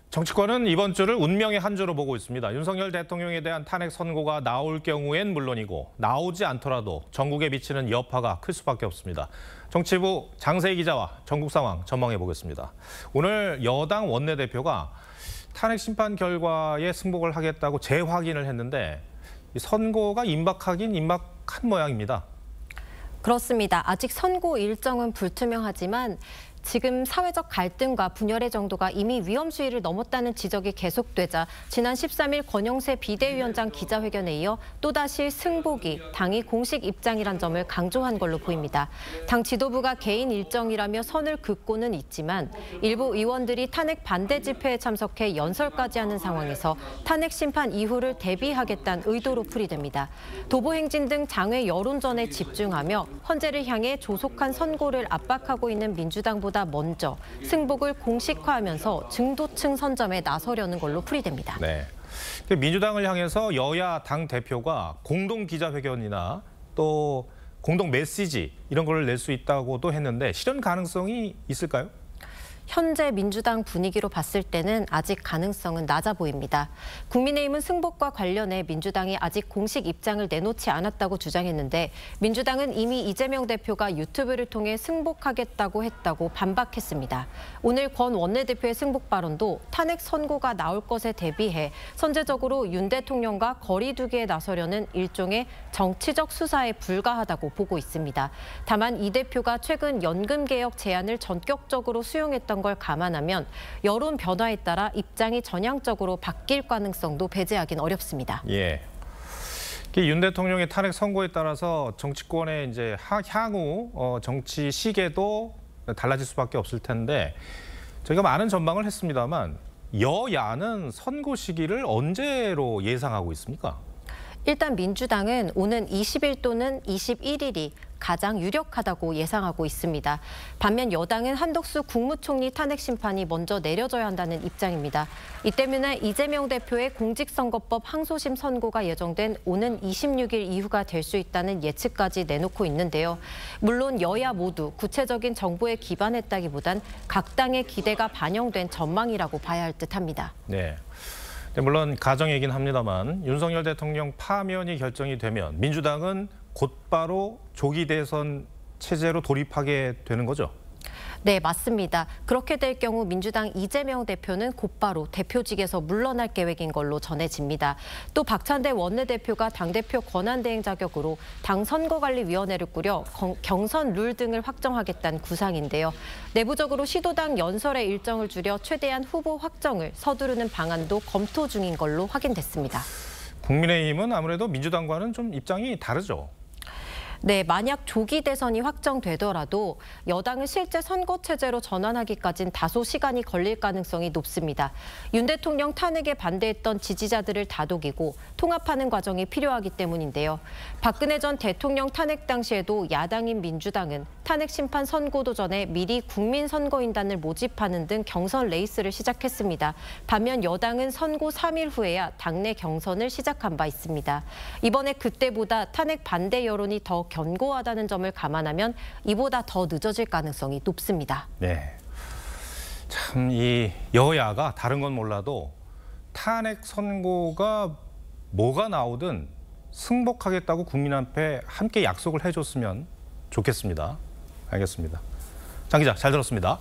정치권은 이번 주를 운명의 한 주로 보고 있습니다. 윤석열 대통령에 대한 탄핵 선고가 나올 경우엔 물론이고 나오지 않더라도 전국에 미치는 여파가 클 수밖에 없습니다. 정치부 장세희 기자와 전국 상황 전망해 보겠습니다. 오늘 여당 원내대표가 탄핵 심판 결과에 승복을 하겠다고 재확인을 했는데 선고가 임박하긴 임박한 모양입니다. 그렇습니다. 아직 선고 일정은 불투명하지만 지금 사회적 갈등과 분열의 정도가 이미 위험 수위를 넘었다는 지적이 계속되자 지난 13일 권영세 비대위원장 기자회견에 이어 또다시 승복이 당이 공식 입장이란 점을 강조한 걸로 보입니다. 당 지도부가 개인 일정이라며 선을 긋고는 있지만 일부 의원들이 탄핵 반대 집회에 참석해 연설까지 하는 상황에서 탄핵 심판 이후를 대비하겠다는 의도로 풀이됩니다. 도보행진 등 장외 여론전에 집중하며 헌재를 향해 조속한 선고를 압박하고 있는 민주당보다 먼저 승복을 공식화하면서 중도층 선점에 나서려는 걸로 풀이됩니다. 네. 민주당을 향해서 여야 당 대표가 공동 기자회견이나 또 공동 메시지 이런 걸 낼 수 있다고도 했는데 실현 가능성이 있을까요? 현재 민주당 분위기로 봤을 때는 아직 가능성은 낮아 보입니다. 국민의힘은 승복과 관련해 민주당이 아직 공식 입장을 내놓지 않았다고 주장했는데 민주당은 이미 이재명 대표가 유튜브를 통해 승복하겠다고 했다고 반박했습니다. 오늘 권 원내대표의 승복 발언도 탄핵 선고가 나올 것에 대비해 선제적으로 윤 대통령과 거리 두기에 나서려는 일종의 정치적 수사에 불과하다고 보고 있습니다. 다만 이 대표가 최근 연금개혁 제안을 전격적으로 수용했던 걸 감안하면 여론 변화에 따라 입장이 전향적으로 바뀔 가능성도 배제하긴 어렵습니다. 예. 윤 대통령의 탄핵 선고에 따라서 정치권의 이제 향후 정치 시계도 달라질 수밖에 없을 텐데 저희가 많은 전망을 했습니다만 여야는 선고 시기를 언제로 예상하고 있습니까? 일단 민주당은 오는 20일 또는 21일이 가장 유력하다고 예상하고 있습니다. 반면 여당은 한덕수 국무총리 탄핵 심판이 먼저 내려져야 한다는 입장입니다. 이 때문에 이재명 대표의 공직선거법 항소심 선고가 예정된 오는 26일 이후가 될 수 있다는 예측까지 내놓고 있는데요. 물론 여야 모두 구체적인 정보에 기반했다기보단 각 당의 기대가 반영된 전망이라고 봐야 할 듯합니다. 네. 물론 가정이긴 합니다만 윤석열 대통령 파면이 결정이 되면 민주당은 곧바로 조기 대선 체제로 돌입하게 되는 거죠? 네, 맞습니다. 그렇게 될 경우 민주당 이재명 대표는 곧바로 대표직에서 물러날 계획인 걸로 전해집니다. 또 박찬대 원내대표가 당대표 권한대행 자격으로 당 선거관리위원회를 꾸려 경선 룰 등을 확정하겠다는 구상인데요. 내부적으로 시도당 연설의 일정을 줄여 최대한 후보 확정을 서두르는 방안도 검토 중인 걸로 확인됐습니다. 국민의힘은 아무래도 민주당과는 좀 입장이 다르죠? 네, 만약 조기 대선이 확정되더라도 여당은 실제 선거 체제로 전환하기까지는 다소 시간이 걸릴 가능성이 높습니다. 윤 대통령 탄핵에 반대했던 지지자들을 다독이고 통합하는 과정이 필요하기 때문인데요. 박근혜 전 대통령 탄핵 당시에도 야당인 민주당은 탄핵 심판 선고도 전에 미리 국민선거인단을 모집하는 등 경선 레이스를 시작했습니다. 반면 여당은 선고 3일 후에야 당내 경선을 시작한 바 있습니다. 이번에 그때보다 탄핵 반대 여론이 더 견고하다는 점을 감안하면 이보다 더 늦어질 가능성이 높습니다. 네, 참 이 여야가 다른 건 몰라도 탄핵 선고가 뭐가 나오든 승복하겠다고 국민 앞에 함께 약속을 해줬으면 좋겠습니다. 알겠습니다. 장 기자, 잘 들었습니다.